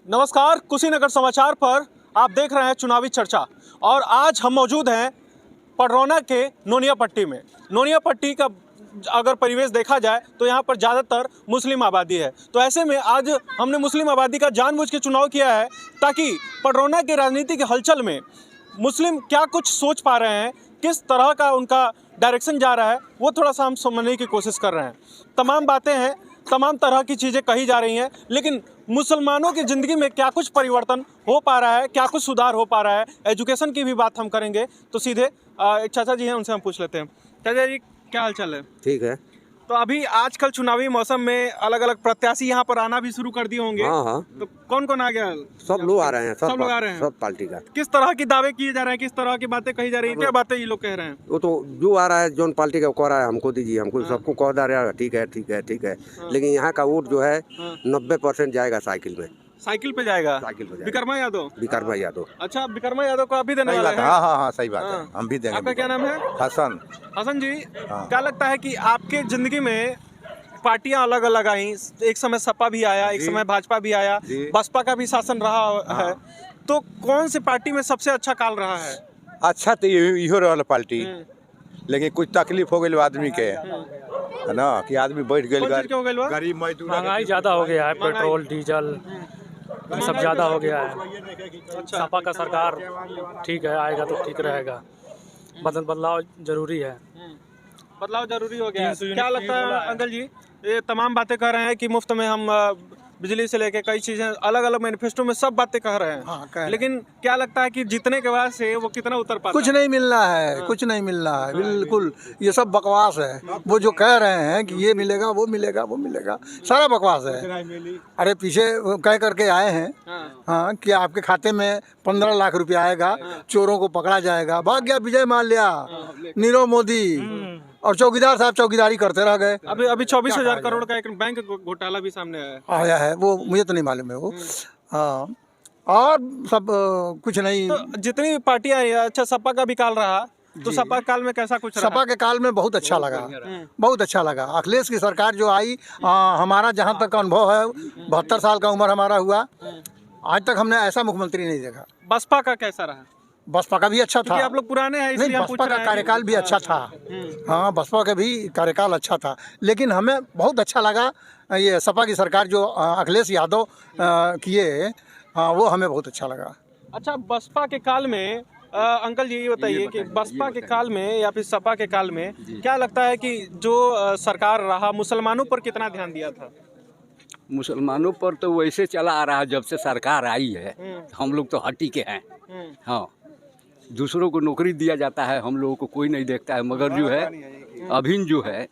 नमस्कार, कुशीनगर समाचार पर आप देख रहे हैं चुनावी चर्चा। और आज हम मौजूद हैं पडरौना के नोनिया पट्टी में। नोनिया पट्टी का अगर परिवेश देखा जाए तो यहाँ पर ज़्यादातर मुस्लिम आबादी है। तो ऐसे में आज हमने मुस्लिम आबादी का जानबूझ के चुनाव किया है ताकि पडरौना के राजनीति के हलचल में मुस्लिम क्या कुछ सोच पा रहे हैं, किस तरह का उनका डायरेक्शन जा रहा है, वो थोड़ा सा हम समझने की कोशिश कर रहे हैं। तमाम बातें हैं, तमाम तरह की चीज़ें कही जा रही हैं, लेकिन मुसलमानों की ज़िंदगी में क्या कुछ परिवर्तन हो पा रहा है, क्या कुछ सुधार हो पा रहा है, एजुकेशन की भी बात हम करेंगे। तो सीधे एक चाचा जी हैं, उनसे हम पूछ लेते हैं। चाचा जी, क्या हाल चाल है? ठीक है। तो अभी आजकल चुनावी मौसम में अलग अलग प्रत्याशी यहाँ पर आना भी शुरू कर दिए होंगे। हाँ। तो कौन कौन आ गया? सब लोग आ रहे हैं, सब लोग आ रहे हैं, सब पार्टी का। किस तरह की दावे किए जा रहे हैं, किस तरह की बातें कही जा रही है, क्या बातें ये लोग कह रहे हैं? वो तो जो आ रहा है, जोन पार्टी का कह रहा है हमको दीजिए, हमको सबको कह दे रहा है ठीक है ठीक है ठीक है। लेकिन यहाँ का वोट जो है 90% जाएगा साइकिल में। साइकिल पे जाएगा? साइकिल पे जाएगा। विक्रमा यादव? विक्रमा यादव। अच्छा, विक्रमा यादव को अभी देने सही वाले बात है। हैं? हाँ, सही बात है, हम भी देंगे। आपका क्या नाम है? हसन। हसन जी, क्या लगता है कि आपके जिंदगी में पार्टियां अलग अलग आई, एक समय सपा भी आया, एक समय भाजपा भी आया, बसपा का भी शासन रहा है, तो कौन सी पार्टी में सबसे अच्छा काल रहा है? अच्छा तो इहो रहल पार्टी, लेकिन कुछ तकलीफ हो गई आदमी के, है ना, कि आदमी बैठ कौन चीज के हो गए गइल बा? गरीब मजदूर। महंगाई ज़्यादा हो गया है, पेट्रोल डीजल ये सब ज़्यादा हो गया है। सपा का सरकार ठीक है, आएगा तो ठीक रहेगा। बदलाव जरूरी है। बदलाव जरूरी हो गया है। क्या लगता है अंकल जी, ये तमाम बातें कह रहे हैं कि मुफ्त में हम बिजली से लेके कई चीजें अलग अलग मैनिफेस्टो में सब बातें कह रहे हैं, लेकिन क्या लगता है कि जीतने के बाद से वो कितना उतर पाता कुछ नहीं मिल रहा है, कुछ नहीं मिल रहा है, बिल्कुल ये सब बकवास है। वो जो कह रहे हैं कि ये मिलेगा वो मिलेगा वो मिलेगा, सारा बकवास है। अरे पीछे कह करके आए हैं हाँ कि आपके खाते में 15 लाख रुपया आएगा, चोरों को पकड़ा जाएगा। भाग गया विजय माल्या, नीरव मोदी और चौकीदार साहब चौकीदारी करते रह गए। अभी 24,000 करोड़ का एक बैंक घोटाला भी सामने आया है, वो मुझे तो नहीं मालूम है वो। हाँ, और सब कुछ नहीं। तो जितनी भी पार्टियां आई, अच्छा सपा का भी काल रहा, तो सपा काल में कैसा कुछ रहा? सपा के काल में बहुत अच्छा लगा, बहुत अच्छा लगा। अखिलेश की सरकार जो आई, हमारा जहाँ तक अनुभव है, 72 साल का उम्र हमारा हुआ, आज तक हमने ऐसा मुख्यमंत्री नहीं देखा। बसपा का कैसा रहा? बसपा का भी अच्छा था। आप लोग पुराने हैं इसलिए नहीं, हम पूछ बसपा रहे का हैं। कार्यकाल भी अच्छा था। हाँ, बसपा का भी कार्यकाल अच्छा था, लेकिन हमें बहुत अच्छा लगा ये सपा की सरकार जो अखिलेश यादव किए, वो हमें बहुत अच्छा लगा। अच्छा, बसपा के काल में अंकल जी ये बताइए कि बसपा के काल में या फिर सपा के काल में क्या लगता है कि जो सरकार रहा, मुसलमानों पर कितना ध्यान दिया था? मुसलमानों पर तो वैसे चला आ रहा है, जब से सरकार आई है हम लोग तो हटी के हैं। हाँ, दूसरों को नौकरी दिया जाता है, हम लोगों को कोई नहीं देखता है। मगर जो है अभी जो है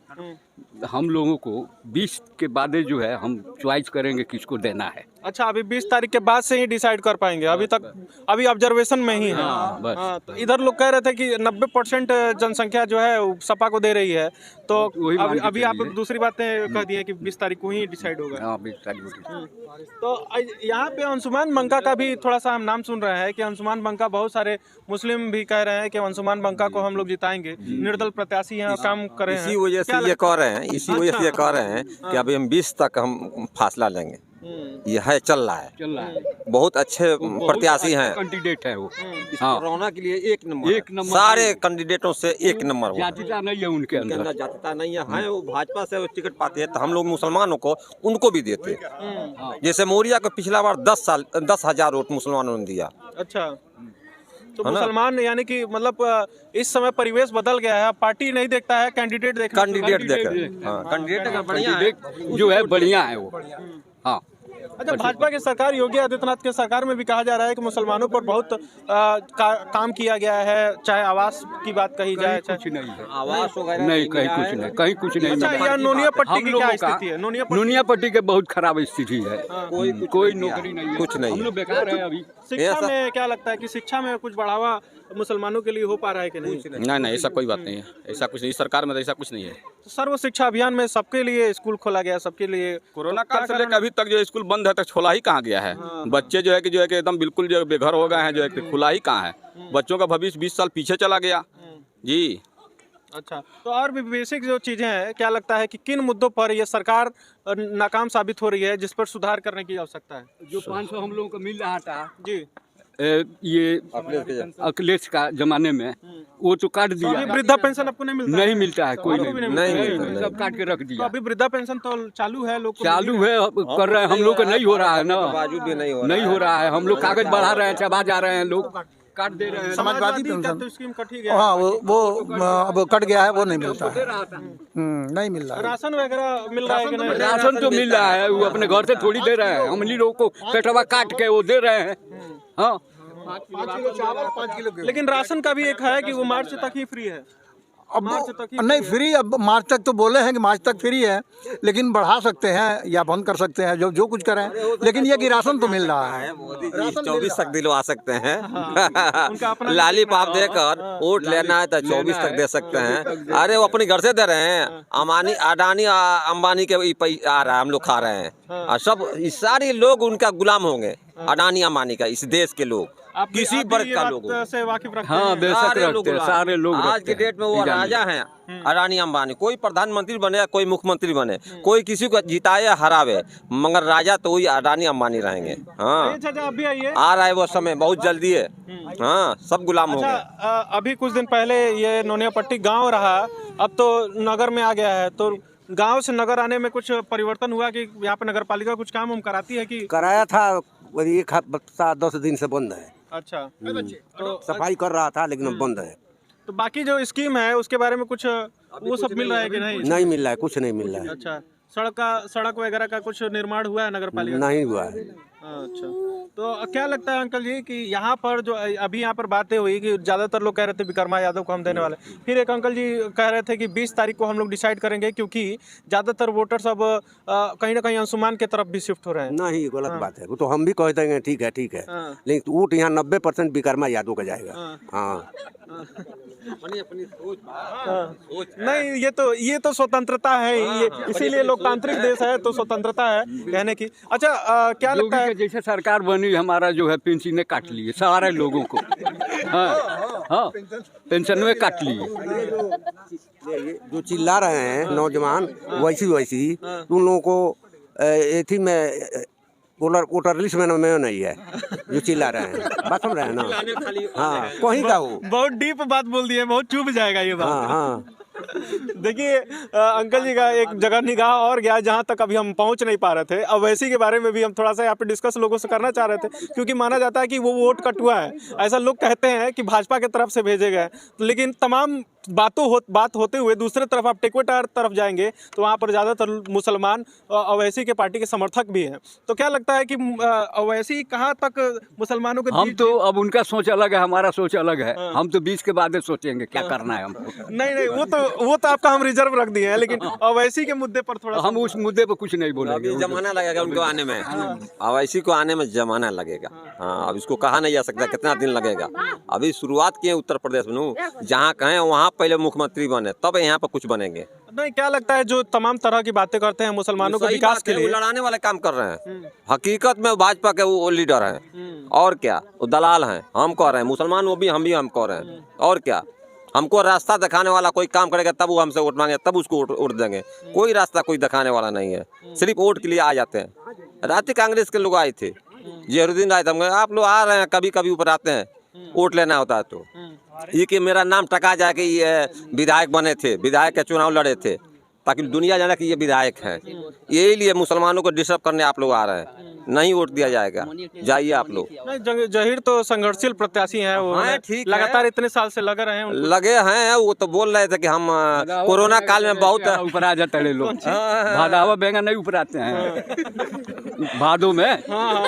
हम लोगों को 20 के बाद जो है हम चॉइस करेंगे किसको देना है। अच्छा, अभी 20 तारीख के बाद से ही डिसाइड कर पाएंगे? अभी तक अभी ऑब्जर्वेशन में ही है। बस। हाँ, तो इधर लोग कह रहे थे कि 90% जनसंख्या जो है वो सपा को दे रही है, तो अभी आप दूसरी बातें कह दी है कि 20 तारीख को ही डिसाइड होगा। हाँ, 20 तारीख। तो यहाँ पे अंशुमान बंका का भी थोड़ा सा हम नाम सुन रहे हैं कि अंशुमान बंका, बहुत सारे मुस्लिम भी कह रहे हैं कि अंशुमान बंका को हम लोग जिताएंगे, निर्दल प्रत्याशी यहाँ काम कर रहे हैं। इसी वजह से ये कह रहे हैं, इसी वजह से ये कह रहे हैं कि अभी हम 20 तक हम फासला लेंगे। ये है, चल रहा है, बहुत अच्छे प्रत्याशी हैं, कैंडिडेट है वो। हाँ, कोरोना के लिए एक नंबर सारे कैंडिडेटों से एक नंबर हो। जातिता नहीं है उनके अंदर, जातिता नहीं है, वो भाजपा से टिकट पाते हैं तो हम लोग मुसलमानों को उनको भी देते हैं। जैसे मौर्या को पिछला बार 10,000 वोट मुसलमानों ने दिया। अच्छा, तो मुसलमान यानी कि मतलब इस समय परिवेश बदल गया है, पार्टी नहीं देखता है, कैंडिडेट देखता है। कैंडिडेट कैंडिडेट बढ़िया जो है बढ़िया है वो। हाँ। अच्छा, भाजपा की सरकार, योगी आदित्यनाथ की सरकार में भी कहा जा रहा है कि मुसलमानों पर बहुत काम किया गया है, चाहे आवास की बात कही जाए, कुछ नहीं है, आवास वगैरह नहीं, कहीं कुछ नहीं। अच्छा, यहाँ नोनिया पट्टी की क्या स्थिति है? नोनिया पट्टी के बहुत खराब स्थिति है, कोई नौकरी नहीं है, कुछ नहीं, हम लोग बेकार है अभी। शिक्षा में क्या लगता है कि शिक्षा में कुछ बढ़ावा मुसलमानों के लिए हो पा रहा है कि नहीं? नहीं, ऐसा कोई बात नहीं है, ऐसा कुछ नहीं, सरकार में ऐसा कुछ नहीं है। तो सर्व शिक्षा अभियान में सबके लिए स्कूल खोला गया, सबके लिए। कोरोना काल से लेकर अभी तक जो स्कूल बंद है, तक खोला ही कहाँ गया है? बच्चे जो है कि एकदम बिल्कुल जो बेघर हो गए हैं, जो है खुला ही कहाँ है? बच्चों का भविष्य 20 साल पीछे चला गया जी। अच्छा, तो और भी बेसिक जो चीजें हैं, क्या लगता है कि किन मुद्दों पर ये सरकार नाकाम साबित हो रही है जिस पर सुधार करने की आवश्यकता है? जो 500 हम लोगों को मिल रहा था जी, ये अखिलेश का जमाने में वो तो काट तो दिया। अभी वृद्धा पेंशन आपको नहीं मिलता? नहीं मिलता है, कोई आपको भी नहीं नहीं मिलता है। सब काट के रख तो दिया। अभी वृद्धा पेंशन तो चालू है, लोग को चालू मिल रही है, कर रहे हैं हम लोग का, नहीं हो रहा है ना, बावजूद भी नहीं हो नहीं हो रहा है। हम लोग कागज बढ़ा रहे हैं, चबा जा रहे हैं, लोग काट दे रहे हैं। समाजवादी का पेंशन तो स्कीम कट ही गया। हाँ वो अब कट गया है, वो नहीं मिलता है। नहीं मिल रहा है। राशन वगैरह मिल रहा है कि नहीं? राशन तो मिल रहा है, वो अपने घर से थोड़ी दे रहे हैं, हम ही लोग को पेटवा काट के वो दे रहे हैं। हाँ, 5 किलो चावल, 5 किलो गेहूं। लेकिन राशन का भी एक है कि वो मार्च तक ही फ्री है। अब मार्च तक ही नहीं फ्री, अब मार्च तक तो बोले हैं कि मार्च तक फ्री है, लेकिन बढ़ा सकते हैं या बंद कर सकते हैं, जो कुछ करें, लेकिन ये कि राशन तो मिल रहा है। मोदी जी 24 तक दिलवा सकते हैं। उनका अपना लालीपाप देकर वोट लेना है तो 24 तक दे सकते हैं। अरे वो अपने घर से दे रहे हैं, अडानी अंबानी के आ रहा है, हम लोग खा रहे हैं। और सब सारे लोग उनका गुलाम होंगे, अडानी अंबानी का, इस देश के लोग, आप भी- किसी आप भी वर्ग ये का बात लोग से वाकिफ रखते हाँ, हैं? बेशक सारे रखते हैं, सारे लोग आज रखते के डेट में वो हैं। राजा हैं, अडानी अंबानी। कोई प्रधानमंत्री बने या कोई मुख्यमंत्री बने, कोई किसी को जिताए या हरावे, मगर राजा तो वही अडानी अंबानी रहेंगे। हाँ, अच्छा, आप भी आइए। आ रहा है वो समय, बहुत जल्दी है। हाँ, सब गुलाम हो अच्छा, गए। अभी कुछ दिन पहले ये नोनियापट्टी गांव रहा, अब तो नगर में आ गया है, तो गांव से नगर आने में कुछ परिवर्तन हुआ कि यहाँ पे नगर पालिका कुछ काम हम कराती है कि? कराया था, वही 1 हफ्ता 10 दिन से बंद है। अच्छा, तो सफाई कर रहा था लेकिन अब बंद है। तो बाकी जो स्कीम है उसके बारे में कुछ वो सब मिल रहा है कि नहीं? नहीं मिल रहा है, कुछ नहीं मिल रहा है। अच्छा, सड़क वगैरह का कुछ निर्माण हुआ है नगर पालिका? नहीं हुआ है। अच्छा, तो क्या लगता है अंकल जी कि यहाँ पर जो अभी यहाँ पर बातें हुई कि ज़्यादातर लोग कह रहे थे विक्रमा यादव को हम देने वाले, फिर एक अंकल जी कह रहे थे कि 20 तारीख को हम लोग डिसाइड करेंगे, क्योंकि ज़्यादातर वोटर्स अब कहीं ना कहीं अंशुमान की तरफ भी शिफ्ट हो रहे हैं। नहीं, गलत बात है। वो तो हम भी कह देंगे ठीक है ठीक है, हाँ। लेकिन वोट यहाँ 90% विक्रमा यादव का जाएगा। हाँ। हाँ, नहीं, ये तो स्वतंत्रता है, ये इसीलिए लोकतांत्रिक देश है, तो स्वतंत्रता है कहने की। अच्छा, क्या लगता है? जैसे सरकार बनी, हमारा जो है पेंशन काट लिए सारे लोगों को। हाँ, हाँ, पेंशन में काट लिए। जो चिल्ला रहे हैं नौजवान वैसी उन लोगों को एथी में वोटर लिस्ट में नहीं है, जो चिल्ला रहे हैं। बात समझ रहे हैं ना? हाँ, कहीं का हो। बहुत डीप बात बोल दी है, बहुत चुभ जाएगा ये बात। हाँ हाँ, देखिए, अंकल जी का एक जगह निगाह और गया जहाँ तक अभी हम पहुँच नहीं पा रहे थे। अवैसी के बारे में भी हम थोड़ा सा यहाँ पे डिस्कस लोगों से करना चाह रहे थे, क्योंकि माना जाता है कि वो वोट कटुआ है। ऐसा लोग कहते हैं कि भाजपा की तरफ से भेजे गए, लेकिन तमाम बात होते हुए दूसरे तरफ आप टेकवेटार तरफ जाएंगे तो वहाँ पर ज़्यादातर मुसलमान अवैसी के पार्टी के समर्थक भी हैं। तो क्या लगता है कि अवैसी कहाँ तक मुसलमानों के हम तो अब उनका सोच अलग है, हमारा सोच अलग है। हम तो 20 के बाद सोचेंगे क्या करना है हमको। नहीं, वो तो आपका हम रिजर्व रख दिए हैं, लेकिन अवैसी के मुद्दे पर थोड़ा हम उस मुद्दे पर कुछ नहीं बोलेंगे। अभी जमाना लगेगा उनको आने में, अवैसी को आने में जमाना लगेगा। हाँ, अब इसको कहा नहीं जा सकता कितना दिन लगेगा। अभी शुरुआत किए उत्तर प्रदेश में, जहाँ कहें वहाँ पहले मुख्यमंत्री बने, तब यहाँ पर कुछ बनेंगे। नहीं, क्या लगता है जो तमाम तरह की बातें करते हैं मुसलमानों के सही विकास बात के है, लिए? वो लड़ाने वाले काम कर रहे हैं। हकीकत में भाजपा के वो लीडर हैं, और क्या, वो दलाल हैं। हम कह रहे हैं मुसलमान, वो भी हम कह रहे हैं, और क्या। हमको रास्ता दिखाने वाला कोई काम करेगा तब वो हमसे वोट मांगे, तब उसको वोट देंगे। कोई रास्ता कोई दिखाने वाला नहीं है, सिर्फ वोट के लिए आ जाते हैं। रात कांग्रेस के लोग आए थे, जहरुद्दीन आए थे, आप लोग आ रहे हैं, कभी कभी ऊपर आते हैं, वोट लेना होता है तो ये कि मेरा नाम टका जाए कि ये विधायक बने थे, विधायक के चुनाव लड़े थे, ताकि दुनिया जाने कि ये विधायक हैं। यही लिए मुसलमानों को डिस्टर्ब करने आप लोग आ रहे हैं। नहीं वोट दिया जाएगा, जाइए आप लोग। नहीं, जहीर तो संघर्षशील प्रत्याशी हैं, वो हाँ, ठीक है। लगातार इतने साल से लगे रहे हैं उनको। लगे हैं, वो तो बोल रहे थे कि हम कोरोना काल में बहुत ऊपर आ जाते हैं लोग। भादावा बैंगन नहीं ऊपर आते हैं, भादों में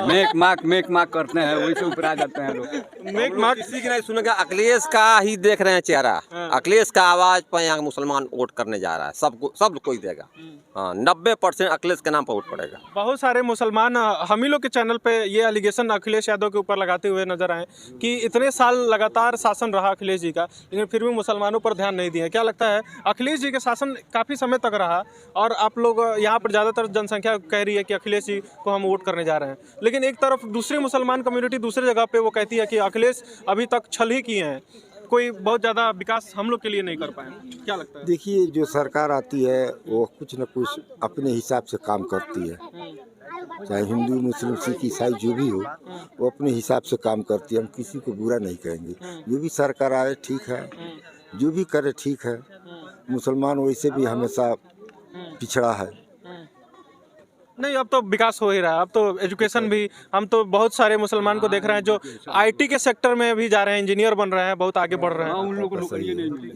मेक माक करते हैं, वही से ऊपर आ जाते हैं लोग। मेक मार्क किसी की नहीं सुनेगा। अखिलेश का ही देख रहे हैं चेहरा, अखिलेश का आवाज पर यहाँ मुसलमान वोट करने जा रहा है। सब कोई देगा। हाँ, 90% अखिलेश के नाम पर वोट पड़ेगा। बहुत सारे मुसलमान हम ही लोग के चैनल पे ये एलिगेशन अखिलेश यादव के ऊपर लगाते हुए नजर आए कि इतने साल लगातार शासन रहा अखिलेश जी का, लेकिन फिर भी मुसलमानों पर ध्यान नहीं दिया। क्या लगता है, अखिलेश जी के शासन काफ़ी समय तक रहा और आप लोग यहाँ पर ज़्यादातर जनसंख्या कह रही है कि अखिलेश जी को हम वोट करने जा रहे हैं, लेकिन एक तरफ दूसरी मुसलमान कम्युनिटी दूसरी जगह पर वो कहती है कि अखिलेश अभी तक छल ही किए हैं। कोई बहुत ज़्यादा विकास हम लोग के लिए नहीं कर पाए, क्या लगता है? देखिए, जो सरकार आती है वो कुछ न कुछ अपने हिसाब से काम करती है, चाहे हिंदू मुस्लिम सिख ईसाई जो भी हो, वो अपने हिसाब से काम करती है। हम किसी को बुरा नहीं कहेंगे, जो भी सरकार आए ठीक है, जो भी करे ठीक है। मुसलमान वैसे भी हमेशा पिछड़ा है। नहीं, अब तो विकास हो ही रहा है, अब तो एजुकेशन भी, हम तो बहुत सारे मुसलमान को देख रहे हैं जो आईटी के सेक्टर में भी जा रहे हैं, इंजीनियर बन रहे हैं, बहुत आगे बढ़ रहे हैं। उन लोगों को नौकरी नहीं मिली।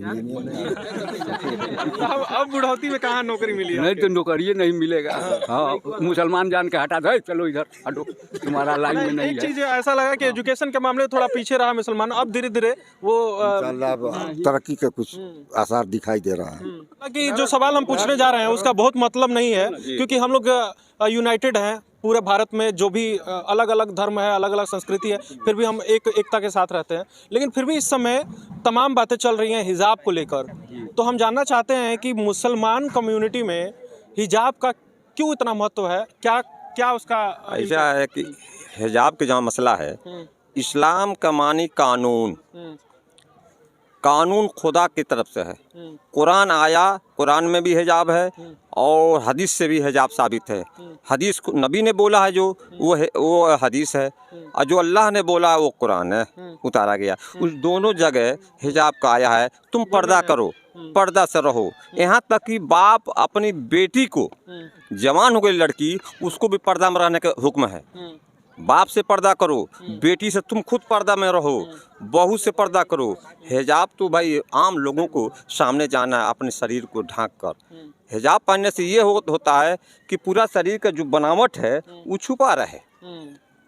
अब बुढ़ौती में कहाँ नौकरी मिली है? नहीं तो नौकरी नहीं मिलेगा। हाँ, मुसलमान जान के हटा दे, चलो इधर हटो, तुम्हारा लाइन में नहीं एक है। चीज ऐसा लगा कि एजुकेशन के मामले में थोड़ा पीछे रहा मुसलमान, अब धीरे धीरे वो इंशाल्लाह अब तरक्की के कुछ आसार दिखाई दे रहा है। कि जो सवाल हम पूछने जा रहे हैं उसका बहुत मतलब नहीं है, क्योंकि हम लोग यूनाइटेड हैं पूरे भारत में, जो भी अलग अलग धर्म है, अलग अलग संस्कृति है, फिर भी हम एकता के साथ रहते हैं। लेकिन फिर भी इस समय तमाम बातें चल रही हैं हिजाब को लेकर, तो हम जानना चाहते हैं कि मुसलमान कम्युनिटी में हिजाब का क्यों इतना महत्व है, क्या क्या उसका ऐसा है कि हिजाब का जहाँ मसला है, इस्लाम का मानी कानून, कानून खुदा की तरफ से है। कुरान आया, कुरान में भी हिजाब है और हदीस से भी हिजाब साबित है। हदीस नबी ने बोला है जो वो हदीस है, और जो अल्लाह ने बोला है वो कुरान है, उतारा गया। उस दोनों जगह हिजाब का आया है, तुम पर्दा करो, पर्दा से रहो। यहाँ तक कि बाप अपनी बेटी को, जवान हो गई लड़की, उसको भी पर्दा में रहने का हुक्म है। बाप से पर्दा करो, बेटी से तुम खुद पर्दा में रहो, बहू से पर्दा करो। हिजाब तो भाई आम लोगों को सामने जाना है अपने शरीर को ढांक कर। हिजाब पहनने से ये होता है कि पूरा शरीर का जो बनावट है वो छुपा रहे।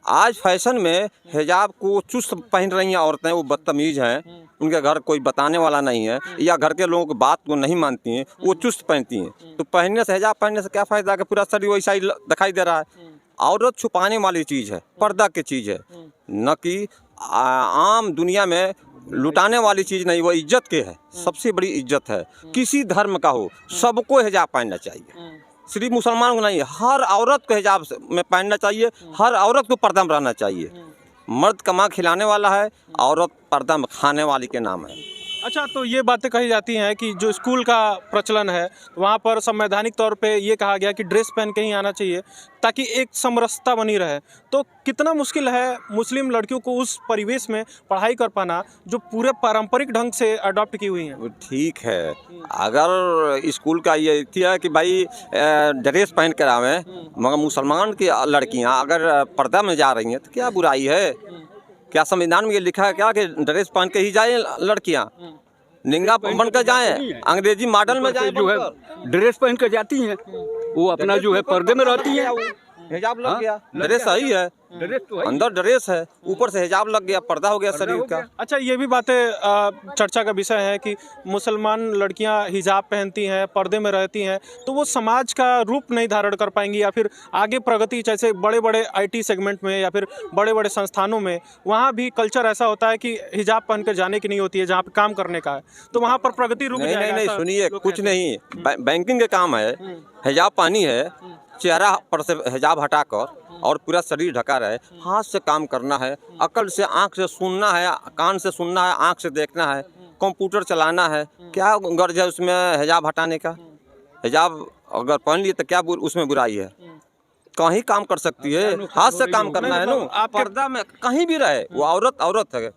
आज फैशन में हिजाब को चुस्त पहन रही हैं औरतें, वो बदतमीज हैं, उनके घर कोई बताने वाला नहीं है, या घर के लोगों की बात को नहीं मानती हैं, वो चुस्त पहनती हैं। तो पहनने से, हिजाब पहनने से क्या फ़ायदा कि पूरा शरीर वैसा ही दिखाई दे रहा है। औरत छुपाने वाली चीज़ है, पर्दा की चीज़ है, न कि आम दुनिया में लुटाने वाली चीज़ नहीं। वो इज्जत के है, सबसे बड़ी इज्जत है। किसी धर्म का हो, सबको हिजाब पहनना चाहिए, सिर्फ मुसलमान को नहीं, हर औरत को हिजाब में पहनना चाहिए, हर औरत को पर्दा में रहना चाहिए। मर्द कमा खिलाने वाला है, औरत पर्दा में खाने वाली के नाम है। अच्छा, तो ये बातें कही जाती हैं कि जो स्कूल का प्रचलन है वहाँ पर संवैधानिक तौर पे ये कहा गया कि ड्रेस पहन के ही आना चाहिए ताकि एक समरसता बनी रहे। तो कितना मुश्किल है मुस्लिम लड़कियों को उस परिवेश में पढ़ाई कर पाना जो पूरे पारंपरिक ढंग से अडॉप्ट की हुई हैं? ठीक है, अगर स्कूल का ये है कि भाई ड्रेस पहन कर आवे, मगर मुसलमान की लड़कियाँ अगर पर्दा में जा रही हैं तो क्या बुराई है? क्या संविधान में ये लिखा है क्या कि ड्रेस पहन के ही जाए लड़कियां, निंगा बन कर जाए, अंग्रेजी मॉडल में जाए? जो है ड्रेस पहन कर जाती हैं, वो अपना जो है पर्दे में रहती हैं। हिजाब लग गया, ड्रेस सही है, अंदर ड्रेस है, ऊपर से हिजाब लग गया, पर्दा हो गया शरीर का। अच्छा, ये भी बातें चर्चा का विषय है कि मुसलमान लड़कियां हिजाब पहनती हैं, पर्दे में रहती हैं, तो वो समाज का रूप नहीं धारण कर पाएंगी, या फिर आगे प्रगति, जैसे बड़े बड़े आईटी सेगमेंट में या फिर बड़े बड़े संस्थानों में, वहाँ भी कल्चर ऐसा होता है कि हिजाब पहन कर जाने की नहीं होती है, जहाँ पे काम करने का है, तो वहाँ पर प्रगति रुक जाएगा। नहीं, सुनिए, कुछ नहीं, बैंकिंग का काम है, हिजाब पानी है, चेहरा पर से हिजाब हटाकर और पूरा शरीर ढका रहे, हाथ से काम करना है, अकल से, आंख से सुनना है, कान से सुनना है, आंख से देखना है, कंप्यूटर चलाना है। क्या गर्ज है उसमें हिजाब हटाने का? हिजाब अगर पहन लिए तो क्या उसमें बुराई है? कहीं काम कर सकती है, हाथ से काम करना है ना। पर्दा में कहीं भी रहे, वो औरत है,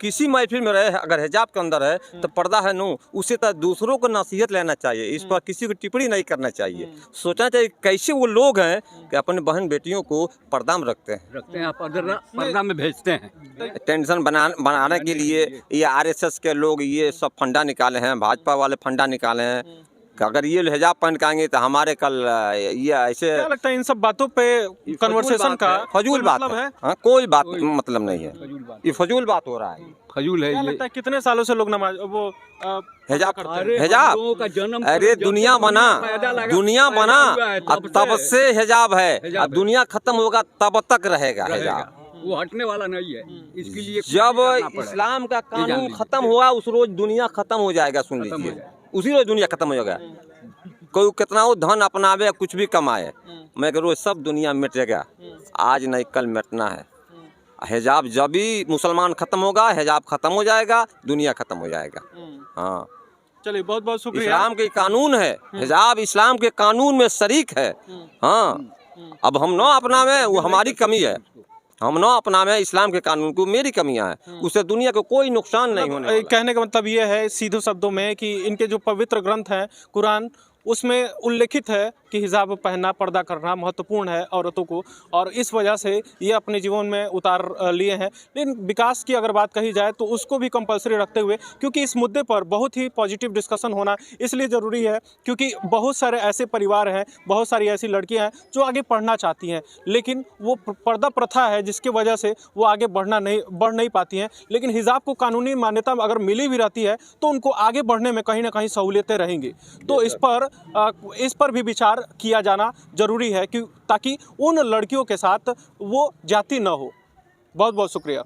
किसी महफिल में रहे, अगर हिजाब के अंदर है तो पर्दा है नो, उससे तो दूसरों को नसीहत लेना चाहिए, इस पर किसी को टिप्पणी नहीं करना चाहिए। सोचना चाहिए कैसे वो लोग हैं कि अपने बहन बेटियों को पर्दा में रखते हैं, पर्दा में भेजते हैं। टेंशन बनाने के लिए ये आरएसएस के लोग ये सब फंडा निकाले हैं, भाजपा वाले फंडा निकाले हैं कि अगर ये हिजाब पहन के आएंगे तो हमारे कल ये ऐसे। क्या लगता है इन सब बातों पे कन्वर्सेशन का फजूल बात है? हाँ, कोई बात मतलब नहीं है, ये फजूल बात हो रहा है, फजूल है। क्या लगता है कितने सालों से लोग नमाज वो हिजाब अरे दुनिया बना तब से हिजाब है, अब दुनिया खत्म होगा तब तक रहेगा हिजाब, वो हटने वाला नहीं है। इसके लिए जब इस्लाम का कानून खत्म हुआ उस रोज दुनिया खत्म हो जाएगा। सुन लीजिए, उसी रोज दुनिया खत्म हो जाएगा। कोई कितना वो धन अपनावे, कुछ भी कमाए, मगर रोज सब दुनिया मिटेगा। आज नहीं कल मिटना है। हिजाब जब भी मुसलमान खत्म होगा, हिजाब खत्म हो जाएगा, दुनिया खत्म हो जाएगा। हाँ, चलिए बहुत बहुत शुक्रिया। इस्लाम के कानून है, हिजाब इस्लाम के कानून में शरीक है। हाँ, अब हम ना अपना में, वो हमारी कमी है, हम ना अपना में इस्लाम के कानून को, मेरी कमियां हैं, उससे दुनिया को कोई नुकसान नहीं होने वाला। कहने का मतलब ये है सीधे शब्दों में कि इनके जो पवित्र ग्रंथ हैं कुरान, उसमें उल्लेखित है कि हिजाब पहनना, पर्दा करना महत्वपूर्ण है औरतों को, और इस वजह से ये अपने जीवन में उतार लिए हैं। लेकिन विकास की अगर बात कही जाए तो उसको भी कंपलसरी रखते हुए, क्योंकि इस मुद्दे पर बहुत ही पॉजिटिव डिस्कशन होना इसलिए ज़रूरी है क्योंकि बहुत सारे ऐसे परिवार हैं, बहुत सारी ऐसी लड़कियां हैं जो आगे पढ़ना चाहती हैं, लेकिन वो पर्दा प्रथा है जिसकी वजह से वो आगे बढ़ नहीं पाती हैं। लेकिन हिजाब को कानूनी मान्यता अगर मिली भी रहती है तो उनको आगे बढ़ने में कहीं ना कहीं सहूलियतें रहेंगी। तो इस पर भी विचार किया जाना जरूरी है कि ताकि उन लड़कियों के साथ वो जाति न हो। बहुत बहुत शुक्रिया।